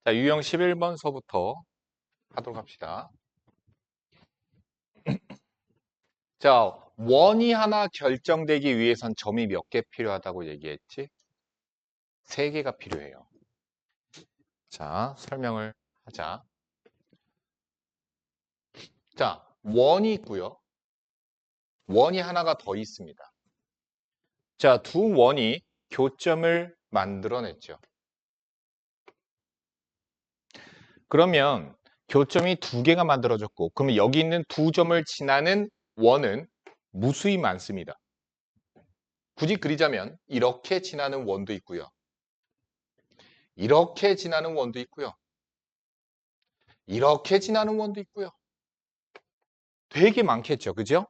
자, 유형 11번서부터 하도록 합시다. 자, 원이 하나 결정되기 위해선 점이 몇 개 필요하다고 얘기했지? 3개가 필요해요. 자, 설명을 하자. 자, 원이 있고요. 원이 하나가 더 있습니다. 자, 두 원이 교점을 만들어냈죠. 그러면 교점이 2개가 만들어졌고, 그러면 여기 있는 두 점을 지나는 원은 무수히 많습니다. 굳이 그리자면 이렇게 지나는 원도 있고요. 이렇게 지나는 원도 있고요. 이렇게 지나는 원도 있고요. 되게 많겠죠. 그죠?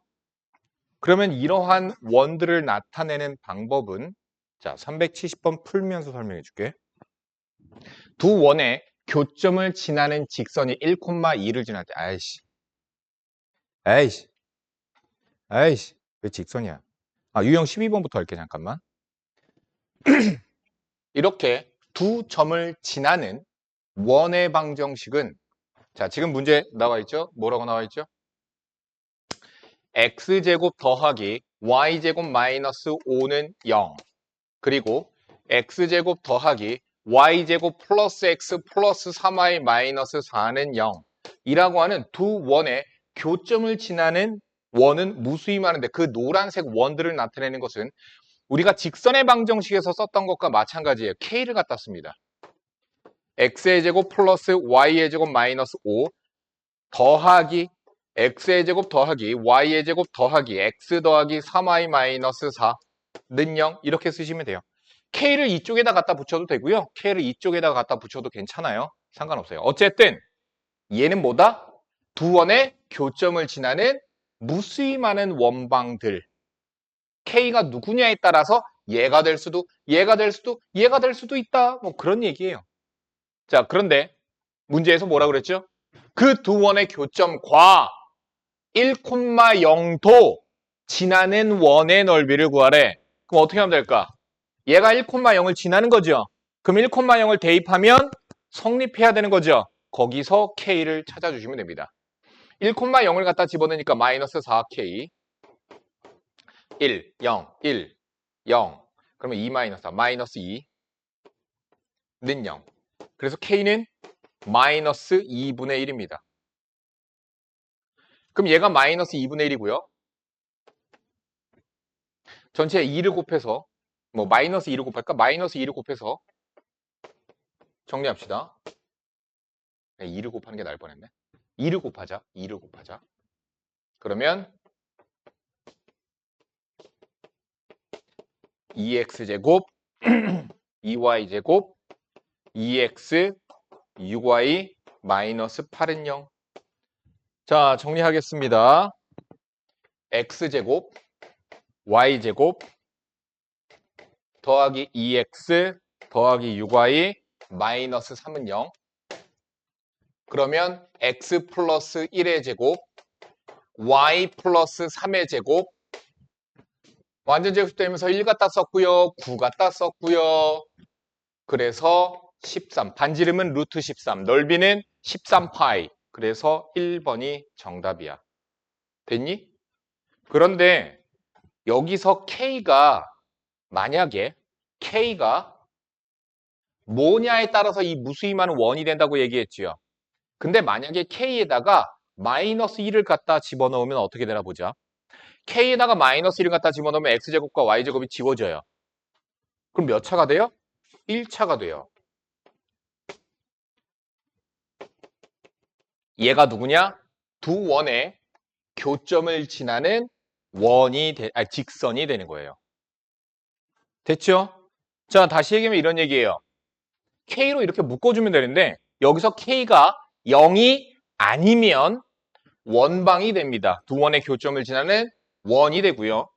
그러면 이러한 원들을 나타내는 방법은 자, 370번 풀면서 설명해 줄게. 두 원의 교점을 지나는 직선이 1,2를 지날 때 아이씨 왜 직선이야? 유형 12번부터 할게. 잠깐만. 이렇게 두 점을 지나는 원의 방정식은 자, 지금 문제 나와 있죠? 뭐라고 나와 있죠? x제곱 더하기 y제곱 마이너스 5는 0. 그리고 x제곱 더하기 y제곱 플러스 x 플러스 3y 마이너스 4는 0 이라고 하는 두 원의 교점을 지나는 원은 무수히 많은데 그 노란색 원들을 나타내는 것은 우리가 직선의 방정식에서 썼던 것과 마찬가지예요. k를 갖다 씁니다. x의 제곱 플러스 y의 제곱 마이너스 5 더하기 x의 제곱 더하기 y의 제곱 더하기 x 더하기 3y 마이너스 4는 0 이렇게 쓰시면 돼요. k를 이쪽에다 갖다 붙여도 되고요. k를 이쪽에다 갖다 붙여도 괜찮아요. 상관없어요. 어쨌든 얘는 뭐다? 두 원의 교점을 지나는 무수히 많은 원방들. k가 누구냐에 따라서 얘가 될 수도, 얘가 될 수도, 얘가 될 수도 있다. 뭐 그런 얘기예요. 자, 그런데 문제에서 뭐라 그랬죠? 그 두 원의 교점과 1,0도 지나는 원의 넓이를 구하래. 그럼 어떻게 하면 될까? 얘가 1,0을 지나는 거죠. 그럼 1,0을 대입하면 성립해야 되는 거죠. 거기서 k를 찾아주시면 됩니다. 1,0을 갖다 집어넣으니까 마이너스 4k 1, 0, 1, 0 그러면 2 마이너스 4, 마이너스 2는 0 그래서 k는 마이너스 2분의 1입니다. 그럼 얘가 마이너스 2분의 1이고요. 전체에 2를 곱해서 뭐 마이너스 2를 곱할까? 마이너스 2를 곱해서 정리합시다. 2를 곱하는 게 나을 뻔했네. 2를 곱하자. 2를 곱하자. 그러면 2x제곱 2y제곱 2x 6y 마이너스 8은 0. 자, 정리하겠습니다. x제곱 y제곱 더하기 2x 더하기 6y 마이너스 3은 0. 그러면 x 플러스 1의 제곱 y 플러스 3의 제곱 완전 제곱되면서 1 갖다 썼고요. 9 갖다 썼고요. 그래서 13. 반지름은 루트 13. 넓이는 13파이. 그래서 1번이 정답이야. 됐니? 그런데 여기서 k가 만약에 k가 뭐냐에 따라서 이 무수히 많은 원이 된다고 얘기했지요. 근데 만약에 k에다가 마이너스 1을 갖다 집어넣으면 어떻게 되나 보자. k에다가 마이너스 1을 갖다 집어넣으면 x제곱과 y제곱이 지워져요. 그럼 몇 차가 돼요? 1차가 돼요. 얘가 누구냐? 두 원의 교점을 지나는 직선이 되는 거예요. 됐죠? 자, 다시 얘기하면 이런 얘기예요. k로 이렇게 묶어주면 되는데 여기서 k가 0이 아니면 원방이 됩니다. 두 원의 교점을 지나는 원이 되고요.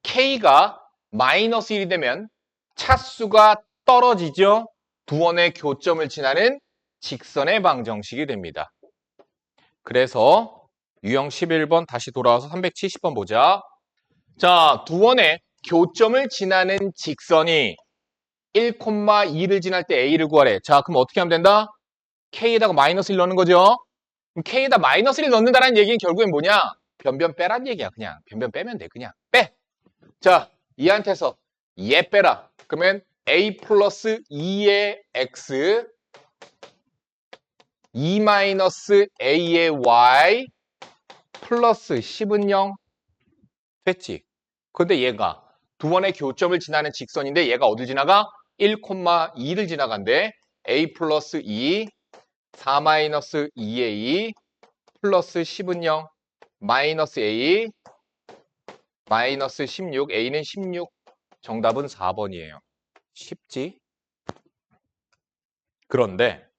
k가 마이너스 1이 되면 차수가 떨어지죠. 두 원의 교점을 지나는 직선의 방정식이 됩니다. 그래서 유형 11번 다시 돌아와서 370번 보자. 자, 두 원의 교점을 지나는 직선이 1,2를 지날 때 a를 구하래. 자, 그럼 어떻게 하면 된다? K에다가 마이너스 1 넣는 거죠. 그럼 K에다 마이너스 1 넣는다는 얘기는 결국엔 뭐냐? 변변 빼란 얘기야. 그냥 변변 빼면 돼. 그냥 빼. 자, 얘한테서 얘 빼라. 그러면 A 플러스 2의 X 2 마이너스 A의 Y 플러스 10은 0 됐지? 근데 얘가 두 번의 교점을 지나는 직선인데 얘가 어딜 지나가? 1,2를 지나간대. A 플러스 2 4 마이너스 2A 플러스 10은 0 마이너스 A 마이너스 16 A는 16 정답은 4번이에요. 쉽지? 그런데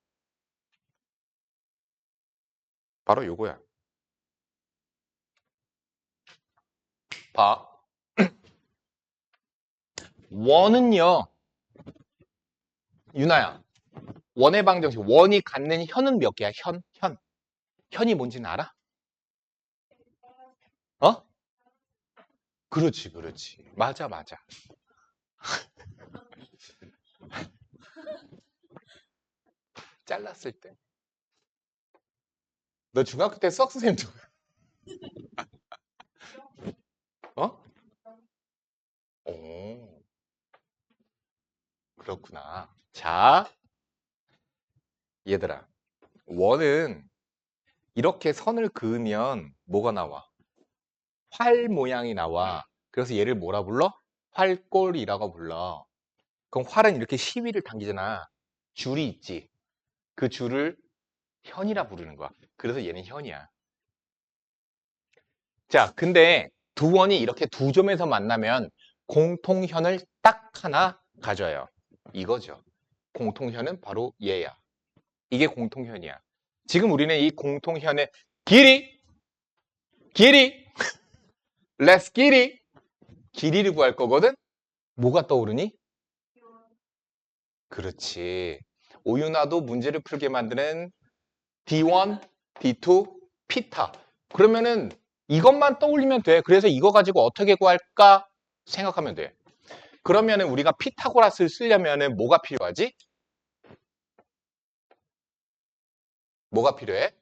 바로 요거야. 봐. 원은요. 유나야. 원의 방정식. 원이 갖는 현은 몇 개야? 현. 현이 뭔지는 알아? 어? 그렇지. 맞아. 잘랐을 때. 너 중학교 때 수학 선생님 누구야? 어? 오. 그렇구나. 자, 얘들아. 원은 이렇게 선을 그으면 뭐가 나와? 활 모양이 나와. 그래서 얘를 뭐라 불러? 활골이라고 불러. 그럼 활은 이렇게 시위를 당기잖아. 줄이 있지. 그 줄을 현이라 부르는 거야. 그래서 얘는 현이야. 자, 근데 두 원이 이렇게 두 점에서 만나면 공통현을 딱 하나 가져요. 이거죠. 공통현은 바로 얘야. 이게 공통현이야. 지금 우리는 이 공통현의 길이 let's 길이를 구할 거거든. 뭐가 떠오르니? 그렇지. 오윤아도 문제를 풀게 만드는 D1, D2, 피타. 그러면은 이것만 떠올리면 돼. 그래서 이거 가지고 어떻게 구할까 생각하면 돼. 그러면은 우리가 피타고라스를 쓰려면은 뭐가 필요하지? 뭐가 필요해?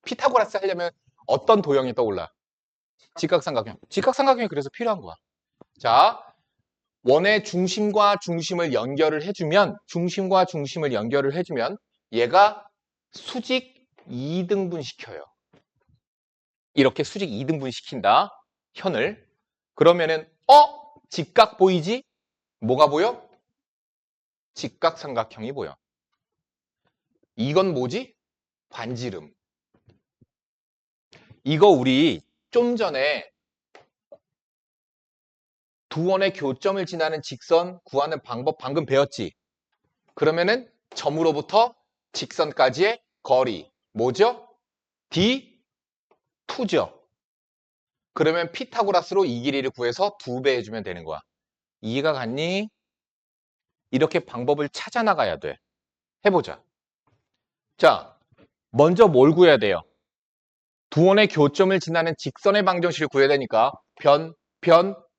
피타고라스 하려면 어떤 도형이 떠올라? 직각삼각형. 직각삼각형이 그래서 필요한 거야. 자, 원의 중심과 중심을 연결을 해주면 얘가 수직 2등분 시켜요. 이렇게 수직 2등분 시킨다. 현을. 그러면은 직각 보이지? 뭐가 보여? 직각삼각형이 보여. 이건 뭐지? 반지름. 이거 우리 좀 전에 두 원의 교점을 지나는 직선 구하는 방법 방금 배웠지? 그러면은 점으로부터 직선까지의 거리 뭐죠? D2죠. 그러면 피타고라스로 이 길이를 구해서 2배 해주면 되는 거야. 이해가 갔니? 이렇게 방법을 찾아 나가야 돼. 해보자. 자, 먼저 뭘 구해야 돼요? 두 원의 교점을 지나는 직선의 방정식을 구해야 되니까 변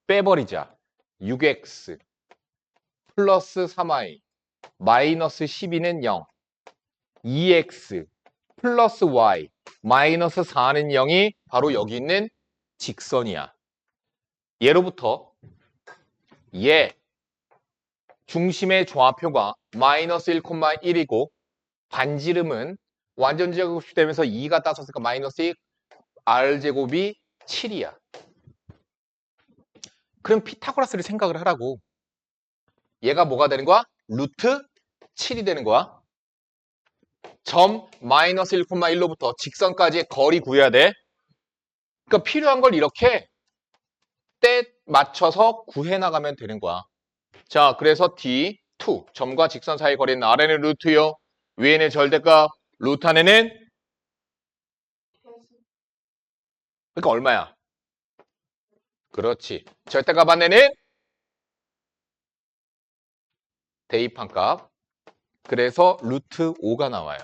빼버리자. 6x 플러스 3y 마이너스 12는 0 2x 플러스 y 마이너스 4는 0이 바로 여기 있는 직선이야. 예로부터 얘 중심의 좌표가 마이너스 1,1이고 반지름은 완전제곱이 되면서 2가 따졌으니까 마이너스 2 r제곱이 7이야. 그럼 피타고라스를 생각을 하라고. 얘가 뭐가 되는 거야? 루트 7이 되는 거야. 점 마이너스 1,1로부터 직선까지의 거리 구해야 돼. 그러니까 필요한 걸 이렇게 때 맞춰서 구해 나가면 되는 거야. 자, 그래서 D2 점과 직선 사이 거리는 아래는 루트요. 위에는 절대값, 루트 안에는 그러니까 얼마야? 그렇지. 절대값 안에는 대입한 값. 그래서 루트 5가 나와요.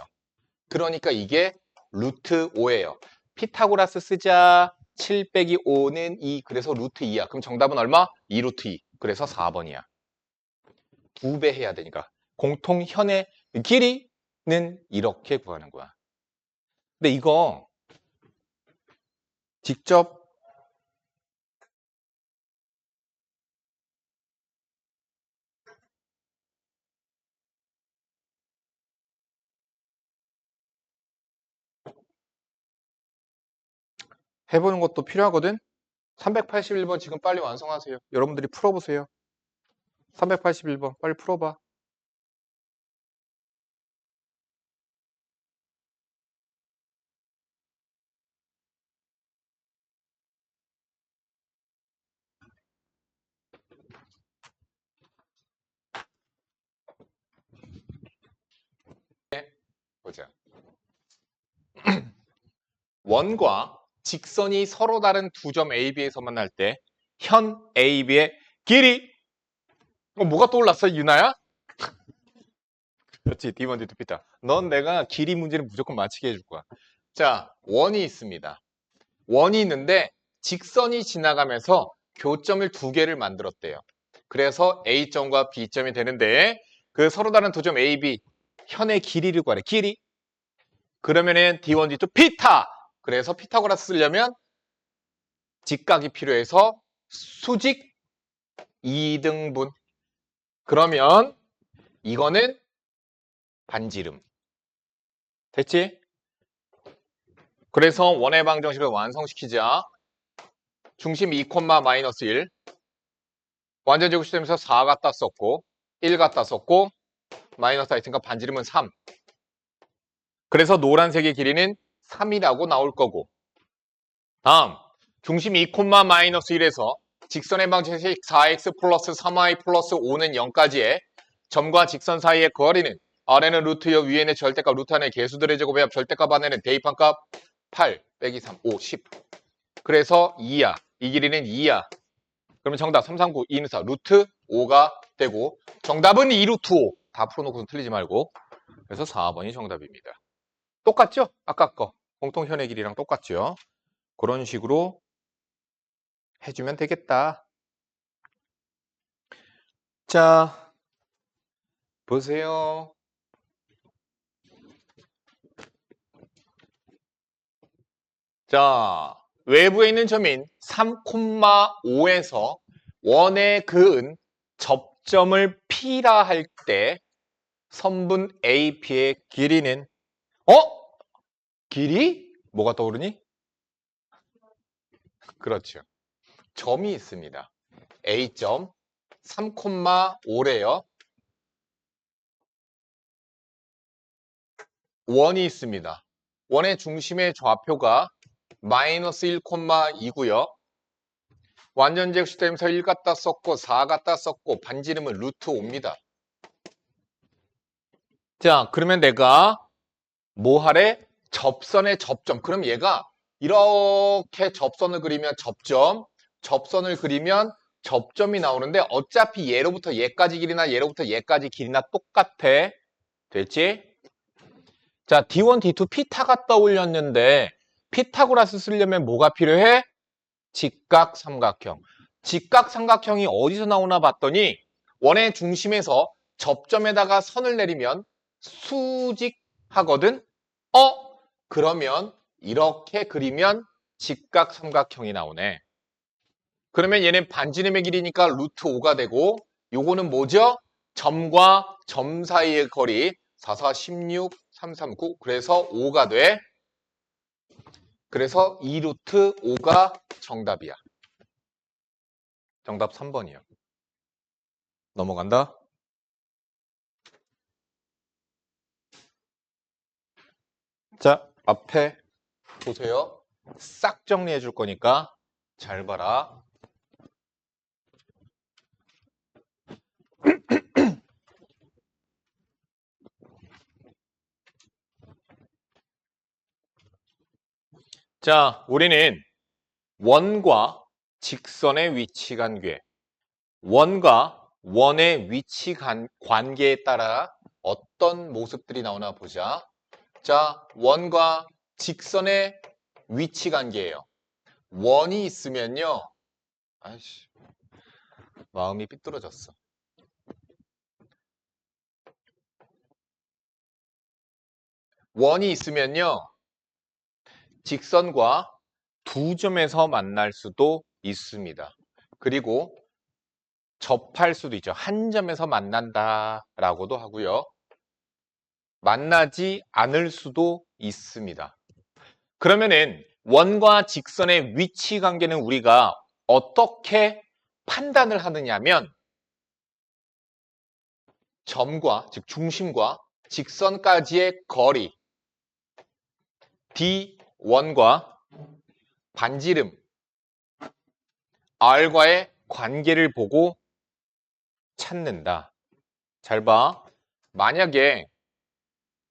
그러니까 이게 루트 5예요. 피타고라스 쓰자. 7 빼기 5는 2. 그래서 루트 2야. 그럼 정답은 얼마? 2 루트 2. 그래서 4번이야. 2배 해야 되니까. 공통현의 길이 이렇게 구하는 거야. 근데 이거 직접 해보는 것도 필요하거든? 381번 지금 빨리 완성하세요. 여러분들이 풀어보세요. 381번 빨리 풀어봐. 보자. 원과 직선이 서로 다른 두 점 A, B에서 만날 때 현 A, B의 길이 뭐가 떠올랐어? 유나야? 그렇지. D1, D2, P다. 넌 내가 길이 문제는 무조건 맞히게 해줄 거야. 자, 원이 있습니다. 원이 있는데 직선이 지나가면서 교점을 두 개를 만들었대요. 그래서 A점과 B점이 되는데 그 서로 다른 두 점 A, B 현의 길이를 구하래. 길이. 그러면은 D1, D2, 피타! 그래서 피타고라스 쓰려면 직각이 필요해서 수직 2등분. 그러면 이거는 반지름. 됐지? 그래서 원의 방정식을 완성시키자. 중심 2, 마이너스 1. 완전 제곱 시스템에서 4 갖다 썼고 1 갖다 썼고 마이너스 4 있으니까 반지름은 3. 그래서 노란색의 길이는 3이라고 나올 거고 다음 중심 2, 마이너스 1에서 직선의 방정식 4x 플러스 3y 플러스 5는 0까지의 점과 직선 사이의 거리는 아래는 루트여 위에는 절대값 루트 안의 개수들의 제곱의 합 절대값 안에는 대입한 값 8 빼기 3, 5, 10. 그래서 2야. 이 길이는 2야. 그러면 정답 3, 3, 9, 2, 4 루트 5가 되고 정답은 2 루트 5. 다 풀어놓고서 틀리지 말고. 그래서 4번이 정답입니다. 똑같죠? 아까 거. 공통현의 길이랑 똑같죠? 그런 식으로 해주면 되겠다. 자, 보세요. 자, 외부에 있는 점인 3,5에서 원에 그은 접점을 P라 할 때 선분 AP의 길이는 길이? 뭐가 떠오르니? 그렇죠. 점이 있습니다. A점 3,5래요. 원이 있습니다. 원의 중심의 좌표가 마이너스 1,2고요. 완전 제곱시스템에서 1 갖다 썼고 4 갖다 썼고 반지름은 루트 5입니다. 자, 그러면 내가 뭐 하래? 접선의 접점. 그럼 얘가 이렇게 접선을 그리면 접선을 그리면 접점이 나오는데 어차피 얘로부터 얘까지 길이나 얘로부터 얘까지 길이나 똑같아. 됐지? 자, D1, D2 피타가 떠올렸는데 피타고라스 쓰려면 뭐가 필요해? 직각삼각형. 직각삼각형이 어디서 나오나 봤더니 원의 중심에서 접점에다가 선을 내리면 수직하거든? 그러면 이렇게 그리면 직각삼각형이 나오네. 그러면 얘는 반지름의 길이니까 루트 5가 되고 요거는 뭐죠? 점과 점 사이의 거리 4, 4, 16, 3, 3, 9 그래서 5가 돼. 그래서 2 루트 5가 정답이야. 정답 3번이요. 넘어간다. 자, 앞에 보세요. 싹 정리해 줄 거니까 잘 봐라. 자, 우리는 원과 직선의 위치 관계, 원과 원의 위치 관계에 따라 어떤 모습들이 나오나 보자. 자, 원과 직선의 위치 관계예요. 원이 있으면요. 아이씨, 마음이 삐뚤어졌어. 원이 있으면요. 직선과 두 점에서 만날 수도 있습니다. 그리고 접할 수도 있죠. 한 점에서 만난다라고도 하고요. 만나지 않을 수도 있습니다. 그러면은 원과 직선의 위치 관계는 우리가 어떻게 판단을 하느냐면 점과 즉 중심과 직선까지의 거리 D1과 반지름 R과의 관계를 보고 찾는다. 잘 봐. 만약에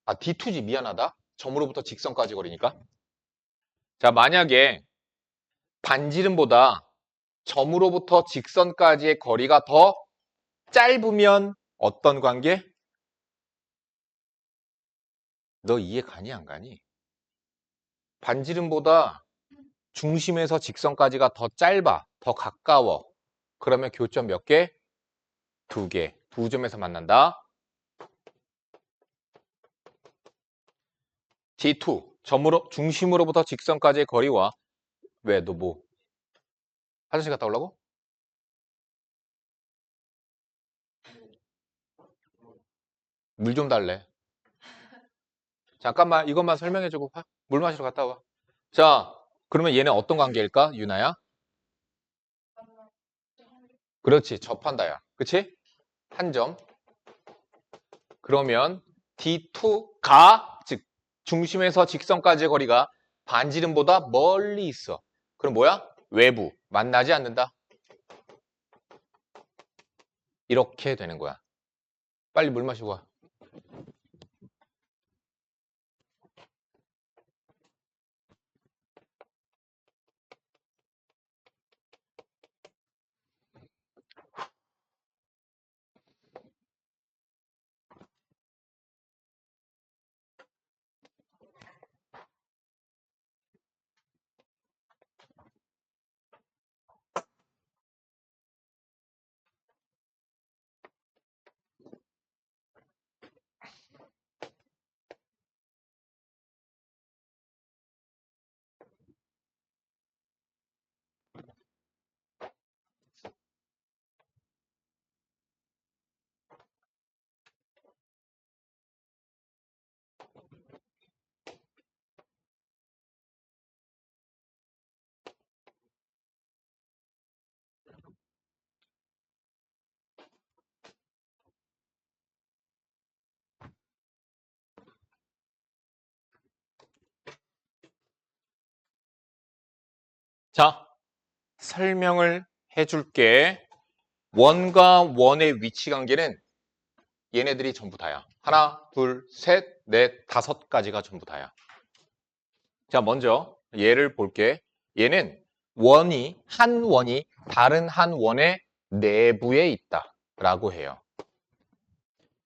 D2지 미안하다. 점으로부터 직선까지 거리니까. 자, 만약에 반지름보다 점으로부터 직선까지의 거리가 더 짧으면 어떤 관계? 너 이해 가니 안 가니? 반지름보다 중심에서 직선까지가 더 짧아, 더 가까워. 그러면 교점 몇 개? 두 개. 두 점에서 만난다. D2, 중심으로부터 직선까지의 거리와 왜 너 뭐? 화장실 갔다 오려고? 물 좀 달래. 잠깐만 이것만 설명해주고 물 마시러 갔다 와. 자, 그러면 얘는 어떤 관계일까? 유나야? 그렇지, 접한다야. 그치? 한 점. 그러면 D2가 즉 중심에서 직선까지의 거리가 반지름보다 멀리 있어. 그럼 뭐야? 외부. 만나지 않는다. 이렇게 되는 거야. 빨리 물 마시고 와. 자, 설명을 해줄게. 원과 원의 위치 관계는 얘네들이 전부 다야. 하나, 둘, 셋, 넷, 다섯 가지가 전부 다야. 자, 먼저 얘를 볼게. 얘는 한 원이 다른 한 원의 내부에 있다라고 해요.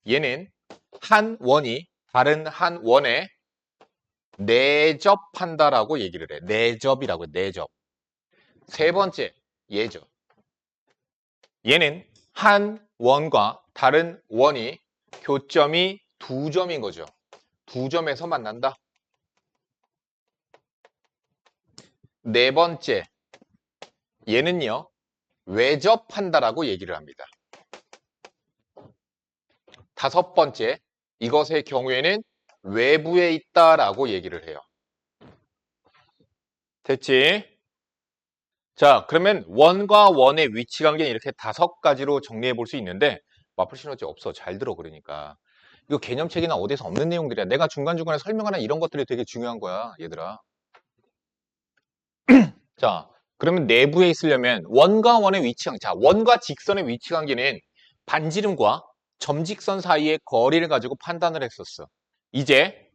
얘는 한 원이 다른 한 원에 내접한다라고 얘기를 해. 내접이라고 해. 내접. 세 번째, 얘죠. 얘는 한 원과 다른 원이 교점이 두 점인 거죠. 두 점에서 만난다. 네 번째, 얘는요, 외접한다라고 얘기를 합니다. 다섯 번째, 이것의 경우에는 외부에 있다라고 얘기를 해요. 됐지? 자, 그러면 원과 원의 위치 관계는 이렇게 다섯 가지로 정리해 볼 수 있는데 마플 시너지 없어. 잘 들어 그러니까. 이거 개념책이나 어디서 없는 내용들이야. 내가 중간중간에 설명하는 이런 것들이 되게 중요한 거야, 얘들아. 자, 그러면 내부에 있으려면 원과 원의 위치 관계. 자, 원과 직선의 위치 관계는 반지름과 점직선 사이의 거리를 가지고 판단을 했었어. 이제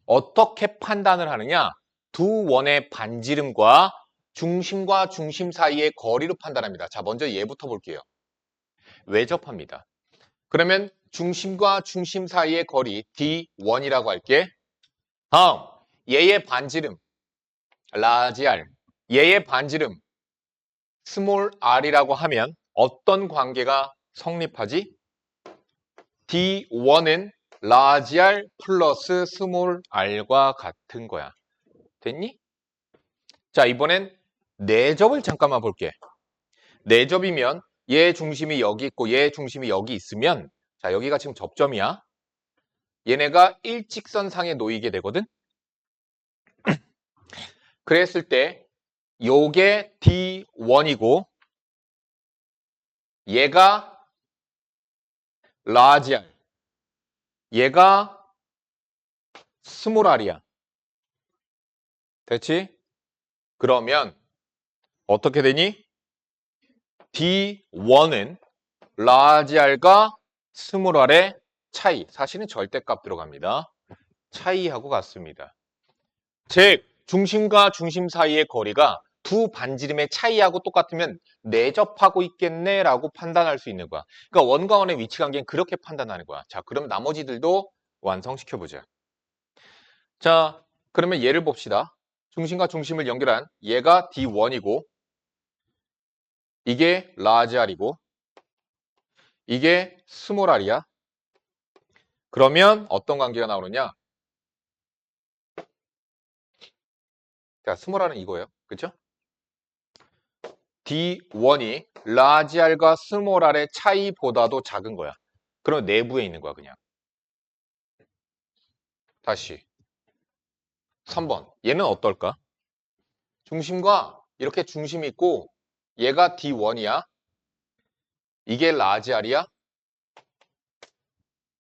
어떻게 판단을 하느냐? 두 원의 반지름과 중심과 중심 사이의 거리로 판단합니다. 자, 먼저 얘부터 볼게요. 외접합니다. 그러면 중심과 중심 사이의 거리 D1이라고 할게. 다음, 얘의 반지름 라지 R, 얘의 반지름 스몰 r이라고 하면 어떤 관계가 성립하지? D1은 large R 플러스 small r과 같은 거야. 됐니? 자, 이번엔 내접을 잠깐만 볼게. 내접이면 얘 중심이 여기 있고 얘 중심이 여기 있으면 자, 여기가 지금 접점이야. 얘네가 일직선상에 놓이게 되거든. 그랬을 때 요게 D1이고 얘가 large R, 얘가 small R이야. 됐지? 그러면 어떻게 되니? D1은 large R과 small R의 차이, 사실은 절대값 들어갑니다. 차이하고 같습니다. 즉, 중심과 중심 사이의 거리가 두 반지름의 차이하고 똑같으면 내접하고 있겠네 라고 판단할 수 있는 거야. 그러니까 원과 원의 위치 관계는 그렇게 판단하는 거야. 자, 그럼 나머지들도 완성시켜보자. 자, 그러면 얘를 봅시다. 중심과 중심을 연결한 얘가 D1이고 이게 large R이고 이게 small R이야. 그러면 어떤 관계가 나오느냐? 자, small R은 이거예요. 그쵸? D1이 large R과 small R의 차이보다도 작은 거야. 그럼 내부에 있는 거야, 그냥. 다시. 3번. 얘는 어떨까? 중심과 이렇게 중심이 있고 얘가 D1이야. 이게 large R이야.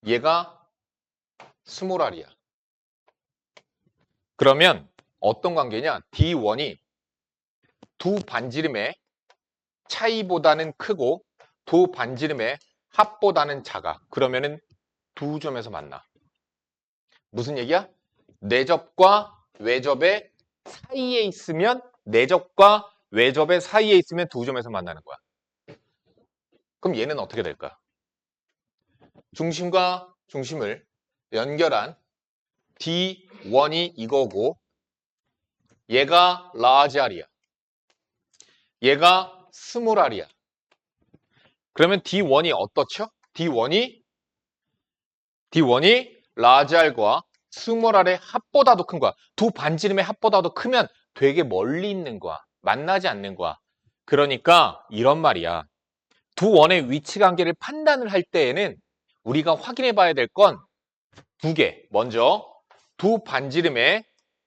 얘가 small R이야. 그러면 어떤 관계냐? D1이 두 반지름의 차이보다는 크고 두 반지름의 합보다는 작아. 그러면은 두 점에서 만나. 무슨 얘기야? 내접과 외접의 사이에 있으면 내접과 외접의 사이에 있으면 두 점에서 만나는 거야. 그럼 얘는 어떻게 될까? 중심과 중심을 연결한 D1이 이거고 얘가 large R이야. 얘가 small R이야. 그러면 D1이 어떻죠? D1이 large R과 small R의 합보다도 큰 거야. 두 반지름의 합보다도 크면 되게 멀리 있는 거야. 만나지 않는 거야. 그러니까 이런 말이야. 두 원의 위치 관계를 판단을 할 때에는 우리가 확인해 봐야 될 건 두 개. 먼저 두 반지름의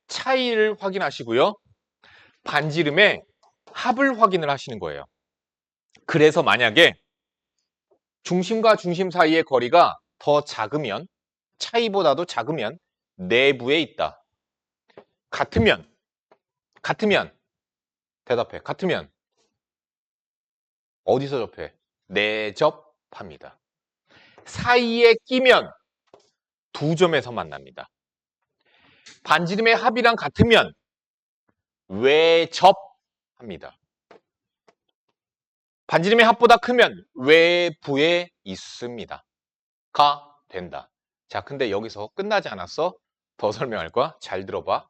차이를 확인하시고요. 반지름의 합을 확인을 하시는 거예요. 그래서 만약에 중심과 중심 사이의 거리가 더 작으면, 차이보다도 작으면 내부에 있다. 같으면 대답해. 같으면 어디서 접해? 내접합니다. 사이에 끼면 두 점에서 만납니다. 반지름의 합이랑 같으면 외접합니다. 반지름의 합보다 크면 외부에 있습니다. 가 된다. 자, 근데 여기서 끝나지 않았어? 더 설명할 거야. 잘 들어봐.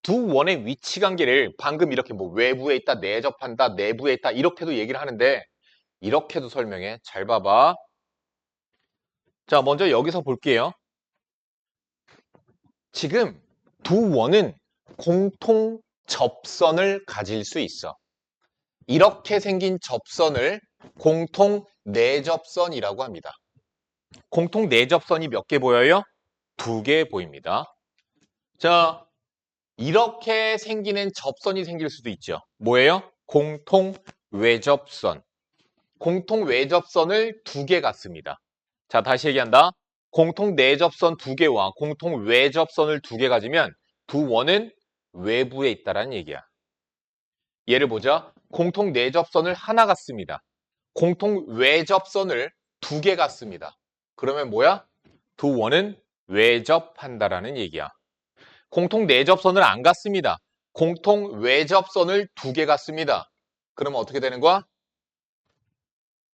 두 원의 위치 관계를 방금 이렇게 뭐 외부에 있다, 내접한다, 내부에 있다 이렇게도 얘기를 하는데 이렇게도 설명해. 잘 봐봐. 자, 먼저 여기서 볼게요. 지금 두 원은 공통 접선을 가질 수 있어. 이렇게 생긴 접선을 공통 내접선이라고 합니다. 공통 내접선이 몇 개 보여요? 두 개 보입니다. 자, 이렇게 생기는 접선이 생길 수도 있죠. 뭐예요? 공통 외접선. 공통 외접선을 두 개 갖습니다. 자, 다시 얘기한다. 공통 내접선 두 개와 공통 외접선을 두 개 가지면 두 원은 외부에 있다라는 얘기야. 예를 보자. 공통 내접선을 하나 갖습니다. 공통 외접선을 두 개 갖습니다. 그러면 뭐야? 두 원은 외접한다라는 얘기야. 공통 내접선을 안 갖습니다. 공통 외접선을 두 개 갖습니다. 그러면 어떻게 되는 거야?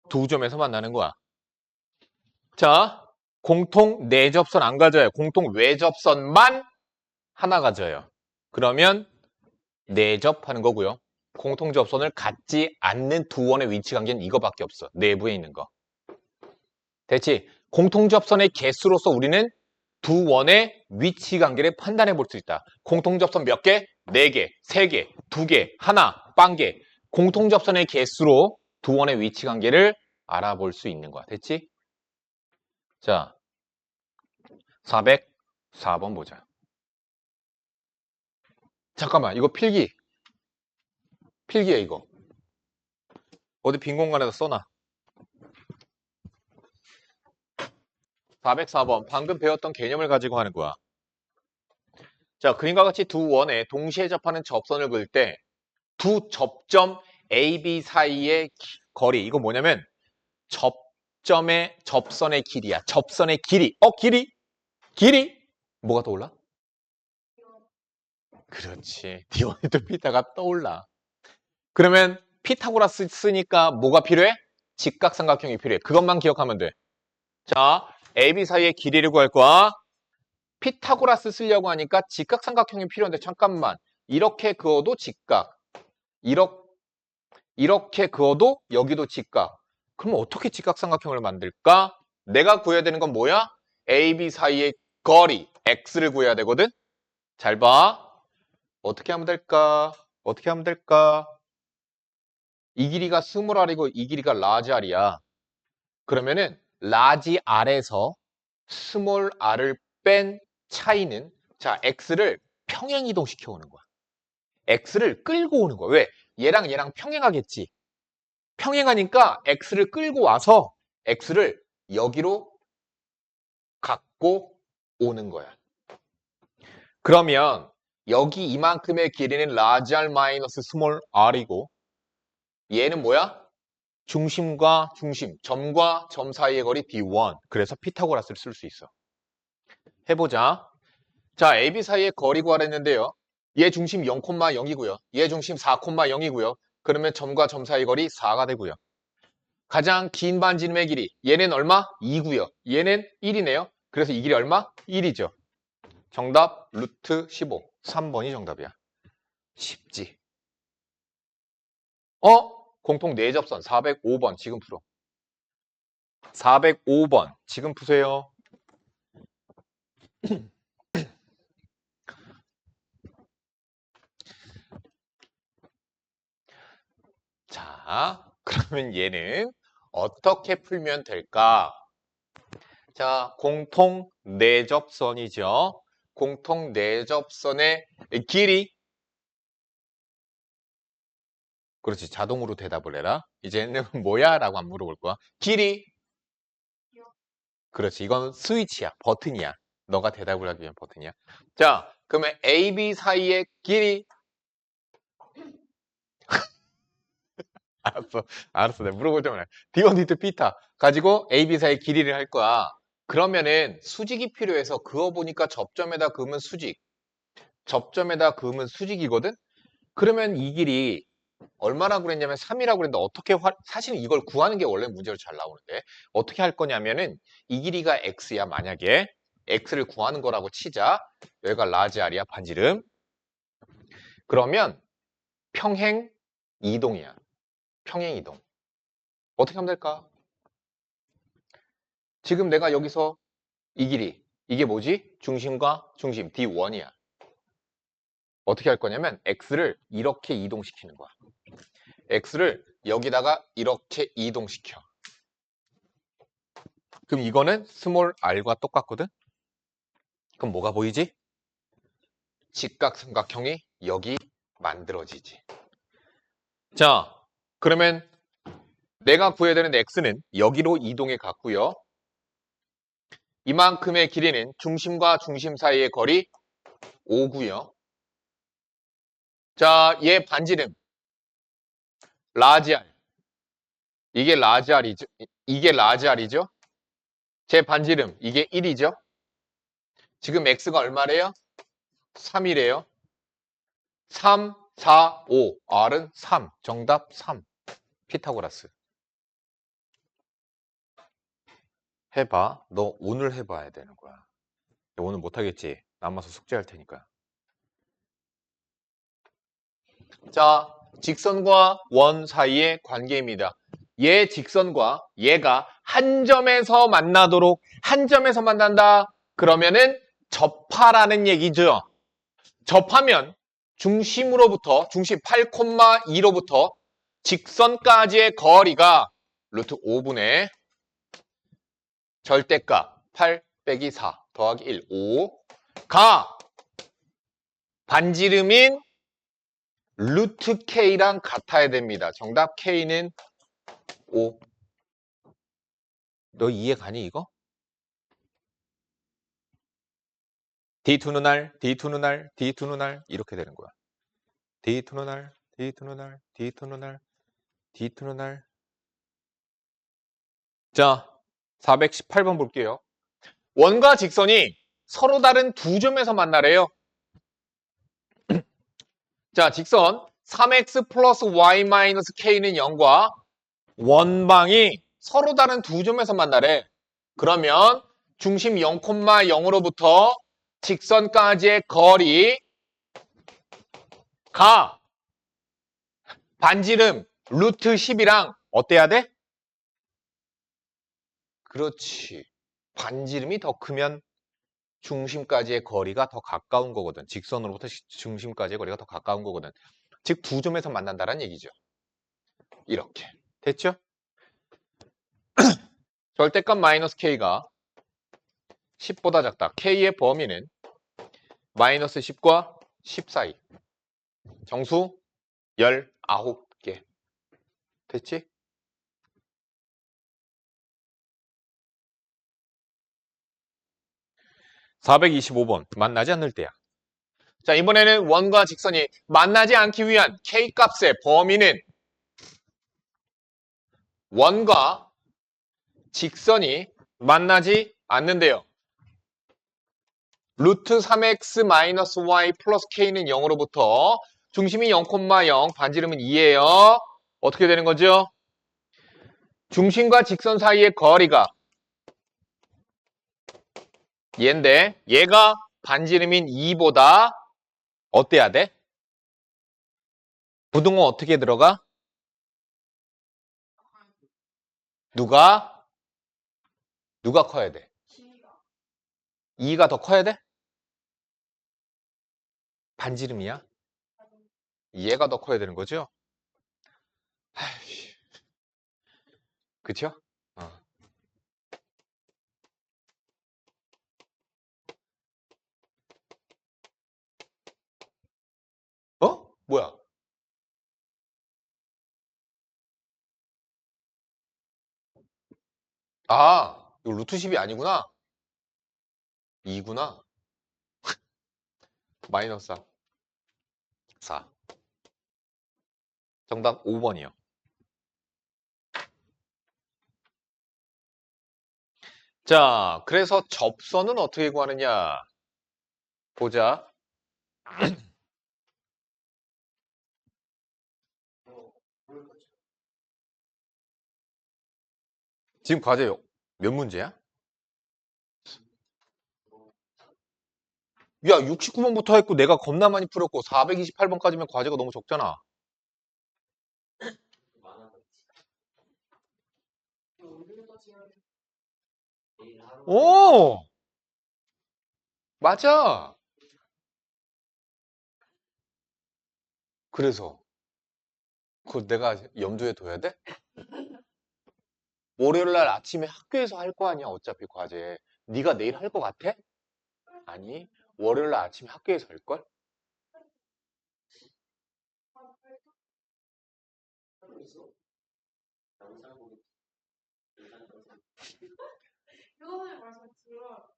두 점에서 만나는 거야. 자, 공통 내접선 안 가져요. 공통 외접선만 하나 가져요. 그러면 내접하는 거고요. 공통 접선을 갖지 않는 두 원의 위치 관계는 이거밖에 없어. 내부에 있는 거. 됐지? 공통접선의 개수로서 우리는 두 원의 위치 관계를 판단해 볼 수 있다. 공통접선 몇 개? 4개, 3개, 2개, 하나, 빵개. 공통접선의 개수로 두 원의 위치 관계를 알아볼 수 있는 거야. 됐지? 자, 404번 보자. 잠깐만, 이거 필기야, 이거. 어디 빈 공간에다 써놔. 404번, 방금 배웠던 개념을 가지고 하는 거야. 자, 그림과 같이 두 원에 동시에 접하는 접선을 그을 때 두 접점 A, B 사이의 거리, 이거 뭐냐면 접선의 길이야. 접선의 길이. 길이? 뭐가 떠올라? 그렇지. 디오니드 피타가 떠올라. 그러면 피타고라스 쓰니까 뭐가 필요해? 직각삼각형이 필요해. 그것만 기억하면 돼. 자, A, B 사이의 길이를 구할 거야. 피타고라스 쓰려고 하니까 직각삼각형이 필요한데 잠깐만. 이렇게 그어도 직각. 이렇게 그어도 여기도 직각. 그럼 어떻게 직각삼각형을 만들까? 내가 구해야 되는 건 뭐야? A, B 사이의 거리, x를 구해야 되거든? 잘 봐. 어떻게 하면 될까? 이 길이가 스몰 r이고 이 길이가 라지 r이야. 그러면은 라지 r에서 스몰 r을 뺀 차이는 자, x를 평행 이동시켜 오는 거야. x를 끌고 오는 거야. 왜? 얘랑 평행하겠지. 평행하니까 x를 끌고 와서 x를 여기로 갖고 오는 거야. 그러면 여기 이만큼의 길이는 라지 r 마이너스 스몰 r이고 얘는 뭐야? 중심과 중심, 점과 점 사이의 거리 D1. 그래서 피타고라스를 쓸 수 있어. 해보자. 자, AB 사이의 거리 구하랬는데요. 얘 중심 0,0이고요. 얘 중심 4,0이고요. 그러면 점과 점 사이 거리 4가 되고요. 가장 긴 반지름의 길이 얘는 얼마? 2고요. 얘는 1이네요. 그래서 이 길이 얼마? 1이죠. 정답 루트 15. 3번이 정답이야. 쉽지. 공통 내접선 405번 지금 풀어. 405번 지금 푸세요. 자, 그러면 얘는 어떻게 풀면 될까? 자, 공통 내접선이죠. 공통 내접선의 길이. 그렇지, 자동으로 대답을 해라. 이제는 뭐야? 라고 안 물어볼 거야. 길이. 그렇지, 이건 스위치야. 버튼이야. 너가 대답을 하기 위한 버튼이야. 자, 그러면 A, B 사이의 길이. 알았어. 내가 물어볼 때마다 디오니트 피타 가지고 A, B 사이의 길이를 할 거야. 그러면은 수직이 필요해서 그어보니까 접점에다 그으면 수직. 접점에다 그으면 수직이거든? 그러면 이 길이 얼마라고 그랬냐면 3이라고 그랬는데 사실은 이걸 구하는 게 원래 문제로 잘 나오는데 어떻게 할 거냐면은 이 길이가 x야. 만약에 x를 구하는 거라고 치자. 여기가 라지 r이야. 반지름. 그러면 평행 이동이야. 평행 이동. 어떻게 하면 될까? 지금 내가 여기서 이 길이 이게 뭐지? 중심과 중심 D1이야. 어떻게 할 거냐면 x를 이렇게 이동시키는 거야. x를 여기다가 이렇게 이동시켜. 그럼 이거는 스몰 r과 똑같거든? 그럼 뭐가 보이지? 직각삼각형이 여기 만들어지지. 자, 그러면 내가 구해야 되는 x는 여기로 이동해 갔고요. 이만큼의 길이는 중심과 중심 사이의 거리 5고요. 자, 얘 반지름 라지 r. 이게 라지 r이죠. 이게 라지 r이죠. 제 반지름 이게 1이죠. 지금 x가 얼마래요? 3이래요. 3, 4, 5. r은 3. 정답 3. 피타고라스. 해봐. 너 오늘 해봐야 되는 거야. 오늘 못하겠지? 남아서 숙제할 테니까. 자, 직선과 원 사이의 관계입니다. 얘 직선과 얘가 한 점에서 만나도록 한 점에서 만난다. 그러면은 접하라는 얘기죠. 접하면 중심으로부터 중심 8,2로부터 직선까지의 거리가 루트 5분의 절대값 8 빼기 4 더하기 1, 5가 반지름인 루트 K랑 같아야 됩니다. 정답 K는 5. 너 이해 가니 이거? D2는 알, D2는 알, D2는 알 이렇게 되는 거야. D2는 알, D2는 알, D2는 알, D2는 알. 자, 418번 볼게요. 원과 직선이 서로 다른 두 점에서 만나래요. 자, 직선 3x 플러스 y 마이너스 k는 0과 원방이 서로 다른 두 점에서 만나래. 그러면 중심 0,0으로부터 직선까지의 거리가 반지름 루트 10이랑 어때야 돼? 그렇지. 반지름이 더 크면 중심까지의 거리가 더 가까운 거거든. 직선으로부터 중심까지의 거리가 더 가까운 거거든. 즉 두 점에서 만난다는 얘기죠. 이렇게. 됐죠? 절대값 마이너스 k가 10보다 작다. k의 범위는 마이너스 10과 10 사이. 정수 19개. 됐지? (425번) 만나지 않을 때야. 자, 이번에는 원과 직선이 만나지 않기 위한 k값의 범위는 원과 직선이 만나지 않는데요. 루트 3x 마이너스 y 플러스 k는 0으로부터 중심이 0,0, 반지름은 2예요. 어떻게 되는 거죠? 중심과 직선 사이의 거리가 얘인데 얘가 반지름인 2보다 어때야 돼? 부등호 어떻게 들어가? 누가 커야 돼? 2가 더 커야 돼? 반지름이야? 얘가 더 커야 되는 거죠? 그쵸? 어. 어? 뭐야? 아, 이거 루트 10이 아니구나. 2구나. 마이너스 4. 정답 5번이요. 자, 그래서 접선은 어떻게 구하느냐? 보자. 지금 과제 몇 문제야? 야, 69번부터 했고 내가 겁나 많이 풀었고 428번까지면 과제가 너무 적잖아. 오! 맞아. 그래서 그거 내가 염두에 둬야 돼? 월요일 날 아침에 학교에서 할 거 아니야, 어차피 과제. 네가 내일 할 거 같아? 아니, 월요일 날 아침에 학교에서 할 걸? 교수님 말씀 들어요.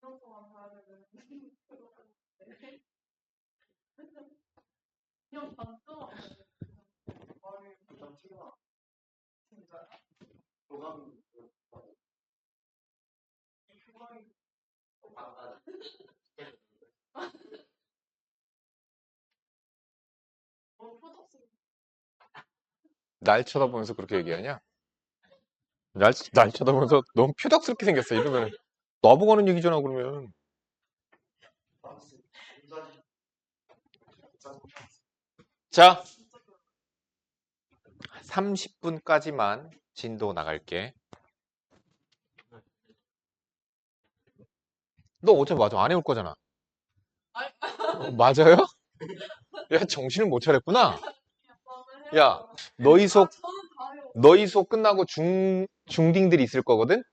이런 동안 봐야 되는. 그냥 반점. 말을 진짜. 이 교감이 너무 표정쓰기. 날 쳐다보면서 그렇게 얘기하냐? 날 쳐다보면서 너무 표덕스럽게 생겼어. 이러면 나보고 하는 얘기잖아, 그러면. 자, 30분까지만 진도 나갈게. 너 어차피 맞아. 안 해올 거잖아. 아니, 맞아요? 야, 정신을 못 차렸구나. 저는 야, 해요. 너희 수업, 저는 다 해요. 너희 수업 끝나고 중딩들이 있을 거거든?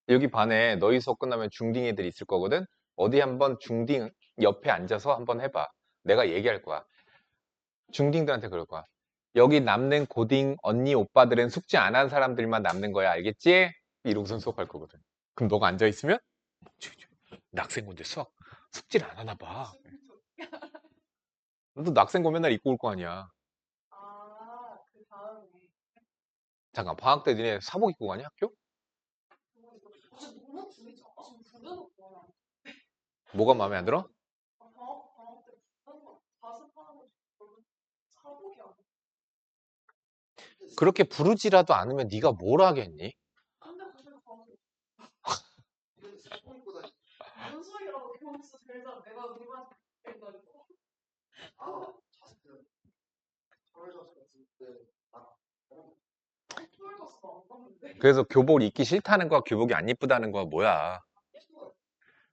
여기 반에 너희 수업 끝나면 중딩 애들이 있을 거거든? 어디 한번 중딩 옆에 앉아서 한번 해봐. 내가 얘기할 거야. 중딩들한테 그럴 거야. 여기 남는 고딩 언니 오빠들은 숙제 안 한 사람들만 남는 거야. 알겠지? 이러고선 수업할 거거든. 그럼 너가 앉아있으면 낙생고인데 수학 숙제를 안 하나 봐. 너도 낙생고 맨날 입고 올 거 아니야. 아, 그 다음에. 잠깐 방학 때 니네 사복 입고 가냐 학교? 진짜 너무 줄이지 않아? 지금 부대놓고. 뭐가 마음에 안 들어? 방학 때 부대는 거 자습하는 거 별로 사복이 안 돼. 그렇게 부르지라도 않으면 네가 뭘 하겠니? 근데 그냥 가서 무슨 소리라고 교무소 제일 잘 내가 누구한테 얘기하니까. 토요일도 안 갔는데. 그래서 교복 입기 싫다는 거야 교복이 안 예쁘다는 거야 뭐야?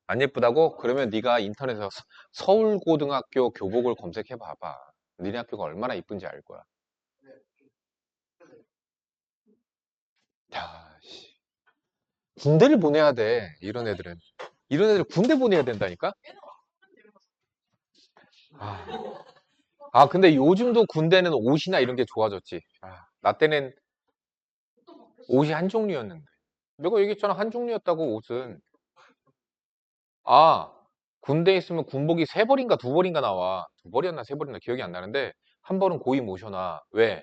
안 예쁘다고? 그러면 네가 인터넷에서 서울고등학교 교복을 검색해 봐봐. 니네 학교가 얼마나 이쁜지 알 거야. 야, 씨. 군대를 보내야 돼. 이런 애들은. 이런 애들 군대 보내야 된다니까? 아, 근데 요즘도 군대는 옷이나 이런 게 좋아졌지. 나 때는 옷이 한 종류였는데. 내가 얘기했잖아. 한 종류였다고 옷은. 아, 군대에 있으면 군복이 세 벌인가 두 벌인가 나와. 두 벌이었나 세 벌이었나 기억이 안 나는데 한 벌은 고이 모셔놔. 왜?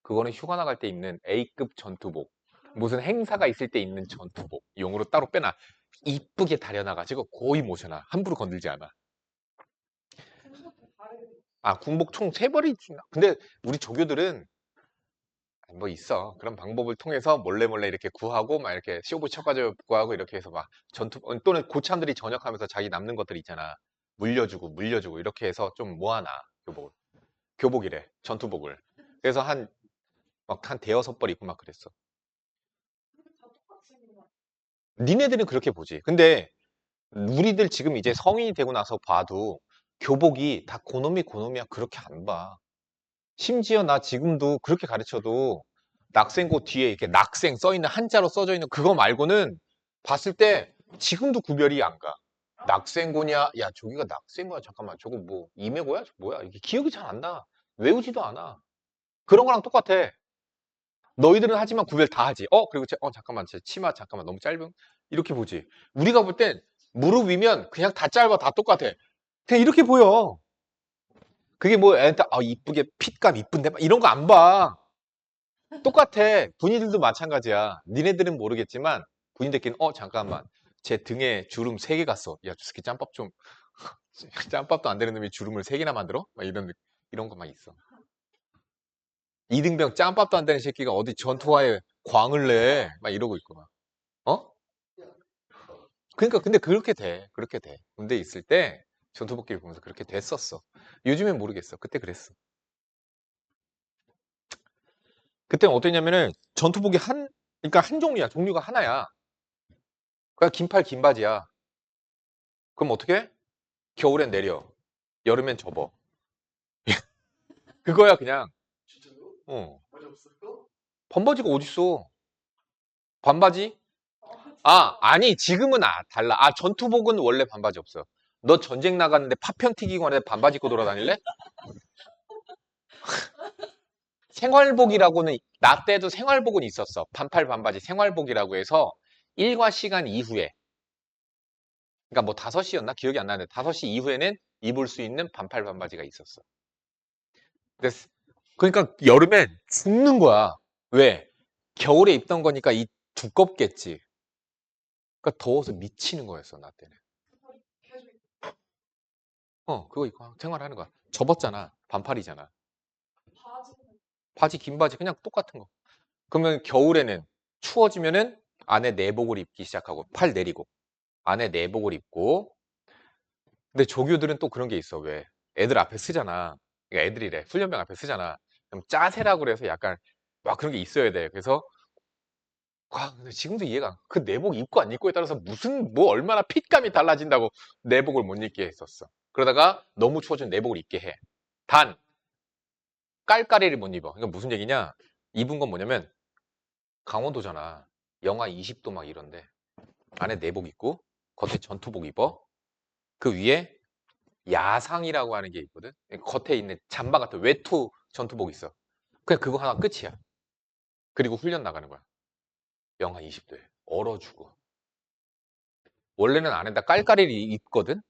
그거는 휴가 나갈 때 입는 A급 전투복. 무슨 행사가 있을 때 입는 전투복. 용으로 따로 빼놔. 이쁘게 다려놔가지고 고이 모셔놔. 함부로 건들지 않아. 군복 총 세 벌이 있나? 근데 우리 조교들은 뭐 있어. 그런 방법을 통해서 몰래 몰래 이렇게 구하고 막 이렇게 쇼부 쳐가지고 구하고 이렇게 해서 막 전투 또는 고참들이 전역하면서 자기 남는 것들 있잖아. 물려주고 이렇게 해서 좀 모아놔. 교복이래. 전투복을. 그래서 한 대여섯 벌 입고 막 그랬어. 다 똑같이 입는 거 니네들은 그렇게 보지. 근데 우리들 지금 이제 성인이 되고 나서 봐도 교복이 다 고놈이야 그렇게 안 봐. 심지어 나 지금도 그렇게 가르쳐도 낙생고 뒤에 이렇게 낙생 써있는 한자로 써져 있는 그거 말고는 봤을 때 지금도 구별이 안 가. 낙생고냐? 야, 저기가 낙생고야. 잠깐만. 저거 뭐 임해고야? 뭐야? 이게 기억이 잘 안 나. 외우지도 않아. 그런 거랑 똑같아. 너희들은 하지만 구별 다 하지. 그리고 잠깐만. 제 치마 잠깐만. 너무 짧은. 이렇게 보지. 우리가 볼 땐 무릎 위면 그냥 다 짧아. 다 똑같아. 그냥 이렇게 보여. 그게 뭐 애한테 이쁘게 핏감 이쁜데 막 이런 거 안 봐. 똑같아. 군인들도 마찬가지야. 니네들은 모르겠지만 군인들끼리는 잠깐만. 제 등에 주름 3개 갔어. 야, 저 새끼 짬밥 좀 짬밥도 안 되는 놈이 주름을 3개나 만들어? 막 이런 거 막 있어. 이등병 짬밥도 안 되는 새끼가 어디 전투화에 광을 내. 막 이러고 있고 막. 어? 그러니까 근데 그렇게 돼. 그렇게 돼. 군대에 있을 때 전투복귀를 보면서 그렇게 됐었어. 요즘엔 모르겠어. 그때 그랬어. 그때는 어땠냐면은 전투복이 그러니까 한 종류야. 종류가 하나야. 그냥 긴팔 긴 바지야. 그럼 어떻게 해? 겨울엔 내려. 여름엔 접어. 그거야 그냥. 진짜요? 어. 바지 없어요? 반바지가 어딨어? 반바지? 같아. 아니 지금은 달라. 전투복은 원래 반바지 없어. 너 전쟁 나갔는데 파편 튀기고 하는데 반바지 입고 돌아다닐래? 생활복이라고는 나 때도 생활복은 있었어. 반팔 반바지 생활복이라고 해서 일과 시간 이후에 그러니까 뭐 5시였나? 기억이 안 나는데 5시 이후에는 입을 수 있는 반팔 반바지가 있었어. 그러니까 여름엔 죽는 거야. 왜? 겨울에 입던 거니까 이 두껍겠지. 그러니까 더워서 미치는 거였어, 나 때는. 계속 그거 입고 생활하는 거야. 접었잖아. 반팔이잖아. 바지는 바지, 긴 바지 그냥 똑같은 거. 그러면 겨울에는 추워지면은 안에 내복을 입기 시작하고 팔 내리고 안에 내복을 입고 근데 조교들은 또 그런 게 있어. 왜? 애들 앞에 쓰잖아. 그러니까 애들이래. 훈련병 앞에 쓰잖아. 좀 짜세라고 그래서 약간 막 그런 게 있어야 돼. 그래서 근데 지금도 이해가 안 가. 그 내복 입고 안 입고에 따라서 무슨 뭐 얼마나 핏감이 달라진다고 내복을 못 입게 했었어. 그러다가 너무 추워지면 내복을 입게 해. 단 깔깔이를 못 입어. 그러니까 무슨 얘기냐? 입은 건 뭐냐면 강원도잖아. 영하 20도 막 이런데 안에 내복 입고 겉에 전투복 입어. 그 위에 야상이라고 하는 게 있거든. 겉에 있는 잠바 같은 외투 전투복 있어. 그냥 그거 하나 끝이야. 그리고 훈련 나가는 거야. 영하 20도에 얼어 죽어. 원래는 안에다 깔깔이를 입거든.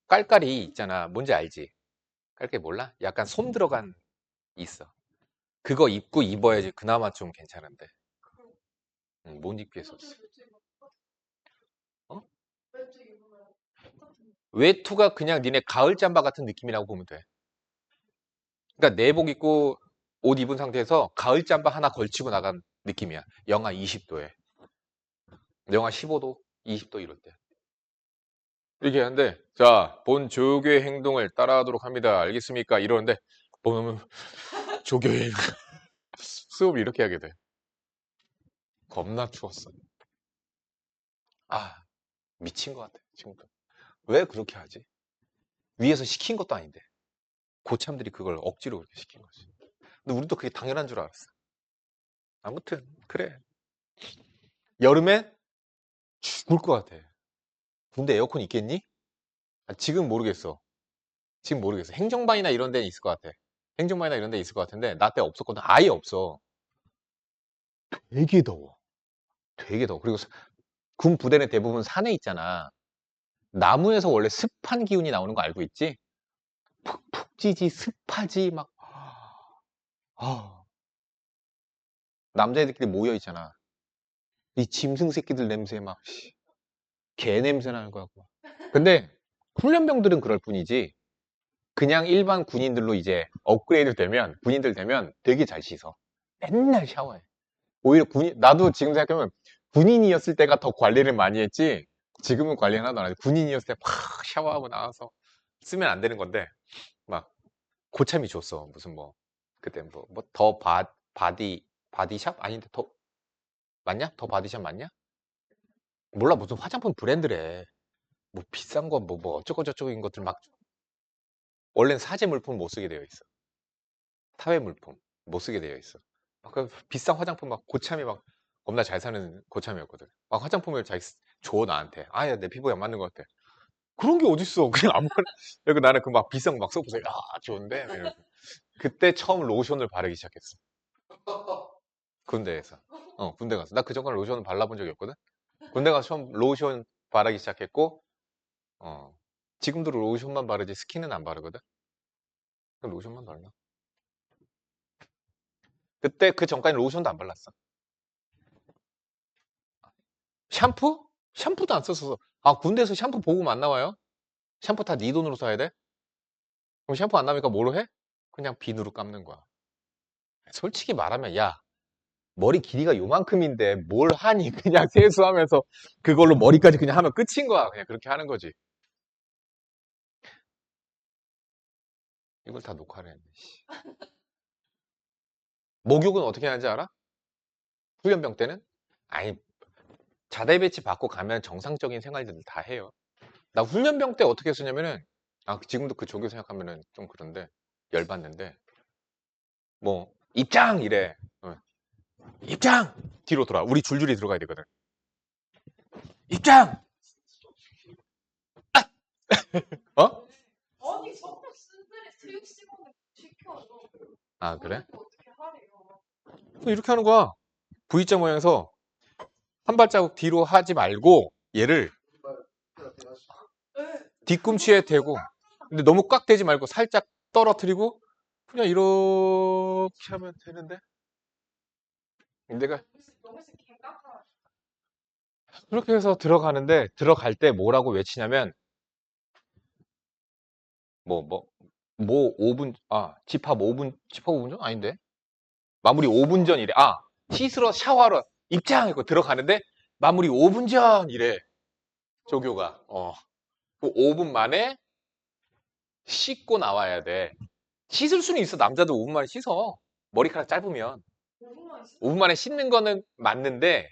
깔깔이 있잖아. 뭔지 알지? 깔깔이 몰라? 약간 솜 들어간 있어. 그거 입고 입어야지 그나마 좀 괜찮은데. 못 입게 했었어. 어? 외투가 그냥 니네 가을 잠바 같은 느낌이라고 보면 돼. 그러니까 내복 입고 옷 입은 상태에서 가을 잠바 하나 걸치고 나간 느낌이야. 영하 20도에. 영하 15도, 20도 이럴 때. 이렇게 하는데, 자, 본 조교의 행동을 따라하도록 합니다. 알겠습니까? 이러는데, 보면 조교의 수업을 이렇게 하게 돼. 겁나 추웠어. 아, 미친 것 같아, 지금도. 왜 그렇게 하지? 위에서 시킨 것도 아닌데. 고참들이 그걸 억지로 그렇게 시킨 거지. 근데 우리도 그게 당연한 줄 알았어. 아무튼, 그래. 여름에 죽을 것 같아. 군대 에어컨 있겠니? 지금 모르겠어. 지금 모르겠어. 행정반이나 이런 데는 있을 것 같아. 행정반이나 이런 데 있을 것 같은데, 나 때 없었거든. 아예 없어. 되게 더워. 되게 더워. 그리고 군 부대는 대부분 산에 있잖아. 나무에서 원래 습한 기운이 나오는 거 알고 있지? 푹푹 찌지, 습하지, 막. 아, 남자애들끼리 모여 있잖아. 이 짐승 새끼들 냄새 막, 개 냄새 나는 거야. 근데 훈련병들은 그럴 뿐이지, 그냥 일반 군인들로 이제 업그레이드 되면, 군인들 되면 되게 잘 씻어. 맨날 샤워해. 오히려 나도 지금 생각하면 군인이었을 때가 더 관리를 많이 했지, 지금은 관리 하나도 안 하지. 군인이었을 때 팍 샤워하고 나와서 쓰면 안 되는 건데, 막, 고참이 줬어. 무슨 뭐, 그때 더 바디샵? 아닌데, 맞냐? 더 바디샵 맞냐? 몰라, 무슨 화장품 브랜드래. 뭐 비싼 거, 뭐 어쩌고저쩌고인 것들 막, 원래는 사제 물품 못 쓰게 되어 있어. 타회 물품 못 쓰게 되어 있어. 그 비싼 화장품 막 고참이 막 겁나 잘 사는 고참이었거든. 막 화장품을 줘 나한테. 아야 내 피부에 안 맞는 것 같아. 그런 게 어딨어. 그냥 아무거나. 그리고 나는 그 막 비싼 거 막 써보세요. 야 좋은데. 이러면서. 그때 처음 로션을 바르기 시작했어. 군대에서. 군대 가서. 나 그 전까지 로션을 발라본 적이 없거든. 군대 가서 처음 로션 바르기 시작했고, 어, 지금도 로션만 바르지 스킨은 안 바르거든. 그럼 로션만 발라. 그때 그 전까지 로션도 안 발랐어. 샴푸? 샴푸도 안 썼어. 아, 군대에서 샴푸 보급 안 나와요? 샴푸 다 네 돈으로 사야 돼? 그럼 샴푸 안 나오니까 뭐로 해? 그냥 비누로 감는 거야. 솔직히 말하면, 야, 머리 길이가 요만큼인데 뭘 하니? 그냥 세수하면서 그걸로 머리까지 그냥 하면 끝인 거야. 그냥 그렇게 하는 거지. 이걸 다 녹화를 했네. 씨. 목욕은 어떻게 하는지 알아? 훈련병 때는? 아니, 자대 배치 받고 가면 정상적인 생활들을 다 해요. 나 훈련병 때 어떻게 했었냐면은, 지금도 그 조교 생각하면은 좀 그런데, 열받는데, 뭐, 입장! 이래. 입장! 뒤로 돌아. 우리 줄줄이 들어가야 되거든. 입장! 어? 아니 자꾸 쌤들이 체육 시간에 시켜줘. 아, 그래? 어떻게 하래요? 이렇게 하는 거야. V자 모양에서 한 발자국 뒤로 하지 말고 얘를 네. 뒤꿈치에 대고, 근데 너무 꽉 대지 말고 살짝 떨어뜨리고 그냥 이렇게 하면 되는데, 내가 영희씨 개깎아. 그렇게 해서 들어가는데, 들어갈 때 뭐라고 외치냐면 뭐 5분, 집합 5분 전? 아닌데, 마무리 5분 전이래. 씻으러 샤워하러 입장! 이거 들어가는데 마무리 5분 전이래. 조교가. 그 5분 만에 씻고 나와야 돼. 씻을 수는 있어. 남자도 5분 만에 씻어. 머리카락 짧으면. 5분만 있어? 5분 만에 씻는 거는 맞는데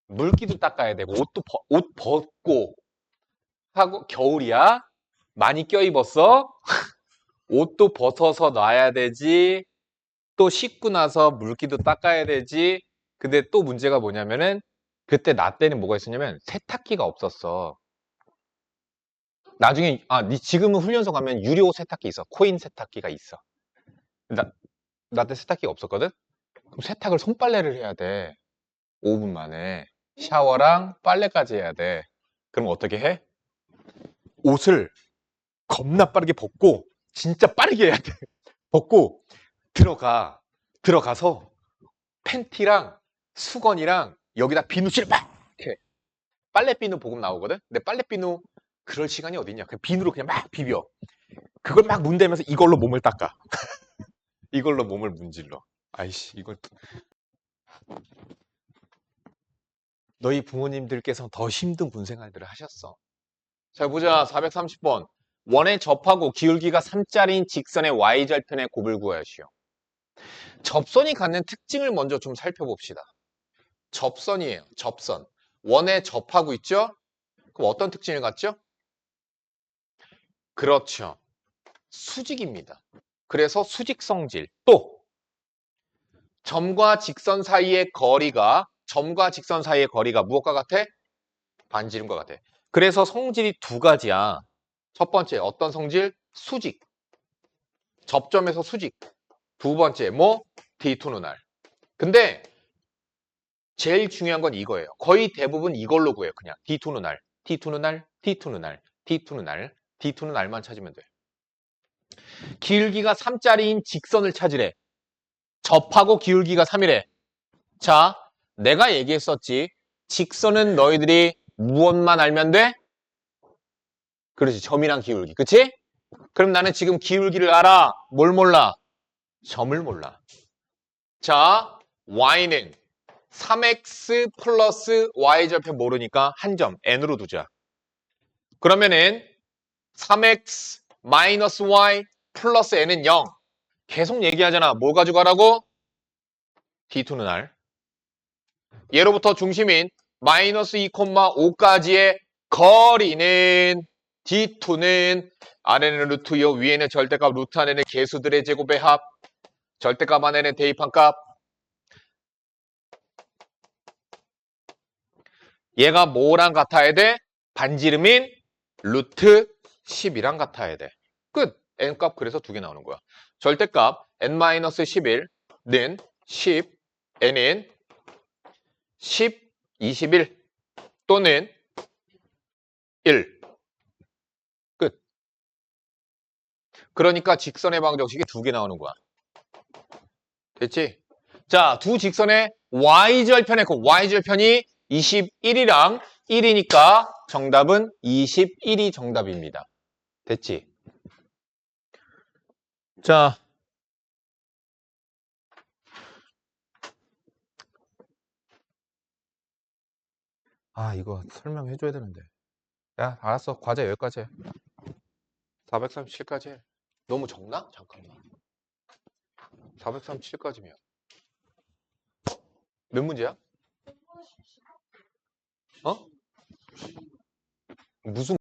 물기도 닦아야 되고 옷 벗고 하고 겨울이야? 많이 껴입었어? 옷도 벗어서 놔야 되지. 또 씻고 나서 물기도 닦아야 되지. 근데 또 문제가 뭐냐면은 그때 나 때는 뭐가 있었냐면 세탁기가 없었어. 나중에 지금은 훈련소 가면 유료 세탁기 있어. 코인 세탁기가 있어. 나 때 세탁기가 없었거든? 그럼 세탁을 손빨래를 해야 돼. 5분 만에. 샤워랑 빨래까지 해야 돼. 그럼 어떻게 해? 옷을 겁나 빠르게 벗고 진짜 빠르게 해야 돼. 벗고 들어가서 팬티랑 수건이랑 여기다 비누칠 막 이렇게 빨래 비누 보급 나오거든. 근데 빨래 비누 그럴 시간이 어딨냐. 그냥 비누로 그냥 막 비벼. 그걸 막 문대면서 이걸로 몸을 닦아. 이걸로 몸을 문질러. 아이씨, 이걸 너희 부모님들께서 더 힘든 군 생활들을 하셨어. 자, 보자. 430번. 원에 접하고 기울기가 3짜리인 직선의 y절편의 곱을 구하시오. 접선이 갖는 특징을 먼저 좀 살펴봅시다. 접선이에요. 접선. 원에 접하고 있죠? 그럼 어떤 특징을 갖죠? 그렇죠. 수직입니다. 그래서 수직성질. 또 점과 직선 사이의 거리가 무엇과 같아? 반지름과 같아. 그래서 성질이 두 가지야. 첫 번째 어떤 성질? 수직. 접점에서 수직. 두 번째 뭐? D2는 R. 근데 제일 중요한 건 이거예요. 거의 대부분 이걸로 구해요. 그냥 D2는 R, D2는 R, D2는 R, D2는 R, D2는 R만 찾으면 돼. 기울기가 3짜리인 직선을 찾으래. 접하고 기울기가 3이래. 자, 내가 얘기했었지. 직선은 너희들이 무엇만 알면 돼? 그렇지. 점이랑 기울기. 그치? 그럼 나는 지금 기울기를 알아. 뭘 몰라? 점을 몰라. 자, y는 3x 플러스 y절편 모르니까 한 점 n으로 두자. 그러면은 3x 마이너스 y 플러스 n은 0. 계속 얘기하잖아. 뭐 가지고 가라고? D2는 R. 예로부터 중심인 마이너스 2,5까지의 거리는 D2는 아래는 루트요, 위에는 절대값 루트 안에는 개수들의 제곱의 합, 절대값 안에는 대입한 값. 얘가 뭐랑 같아야 돼? 반지름인 루트 10이랑 같아야 돼. 끝. n값 그래서 두 개 나오는 거야. 절대값 n-11는 10, n은 10, 21 또는 1. 끝. 그러니까 직선의 방정식이 두 개 나오는 거야. 됐지? 자, 두 직선의 y절편의 그 y절편이 21이랑 1이니까 정답은 21이 정답입니다. 됐지? 자, 이거 설명해줘야 되는데. 야, 알았어. 과제 여기까지 해. 437까지 해. 너무 적나? 잠깐만. 437까지면. 몇 문제야? 어? 무슨